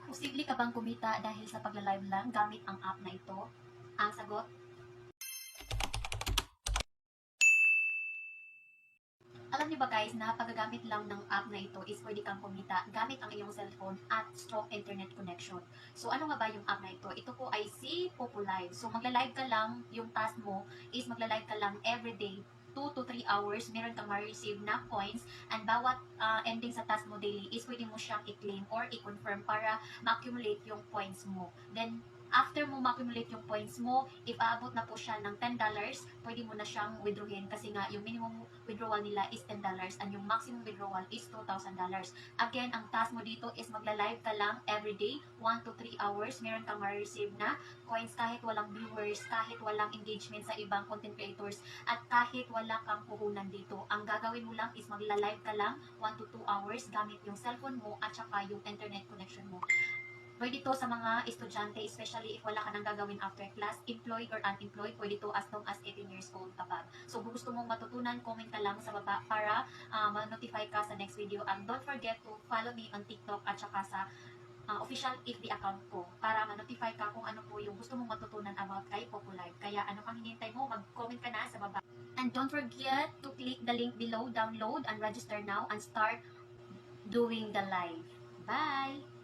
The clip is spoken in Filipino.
Posible ka bang kumita dahil sa pagla-live lang gamit ang app na ito? Ang sagot, alam niyo ba guys na paggagamit lang ng app na ito is pwede kang kumita gamit ang iyong cellphone at strong internet connection. So ano nga ba yung app na ito? Ito po ay si Popo Live. So magla-live ka lang, yung task mo is magla-live ka lang everyday 2 to 3 hours, meron kang ma-receive na coins and bawat ending sa task mo daily is pwede mo siyang i-claim or i-confirm para ma-accumulate yung points mo. Then, after mo ma-accumulate yung points mo, if aabot na po siya ng $10, pwede mo na siyang withdrawin kasi nga yung minimum withdrawal nila is $10 and yung maximum withdrawal is $2,000. Again, ang task mo dito is magla-live ka lang everyday, 1 to 3 hours, meron kang ma-receive na coins kahit walang viewers, kahit walang engagement sa ibang content creators, at kahit wala kang puhunan dito. Ang gagawin mo lang is magla-live ka lang 1 to 2 hours gamit yung cellphone mo at saka yung internet connection mo. Pwede to sa mga estudyante, especially if wala ka nang gagawin after class, employed or unemployed, pwede to as long as 18 years old ka pa. So kung gusto mong matutunan, comment ka lang sa baba para ma-notify ka sa next video. And don't forget to follow me on TikTok at saka sa official FB account ko para ma-notify ka kung ano po yung gusto mong matutunan about kay Popo Live. Kaya ano pang hinihintay mo, mag-comment ka na sa baba. And don't forget to click the link below, download and register now and start doing the live. Bye!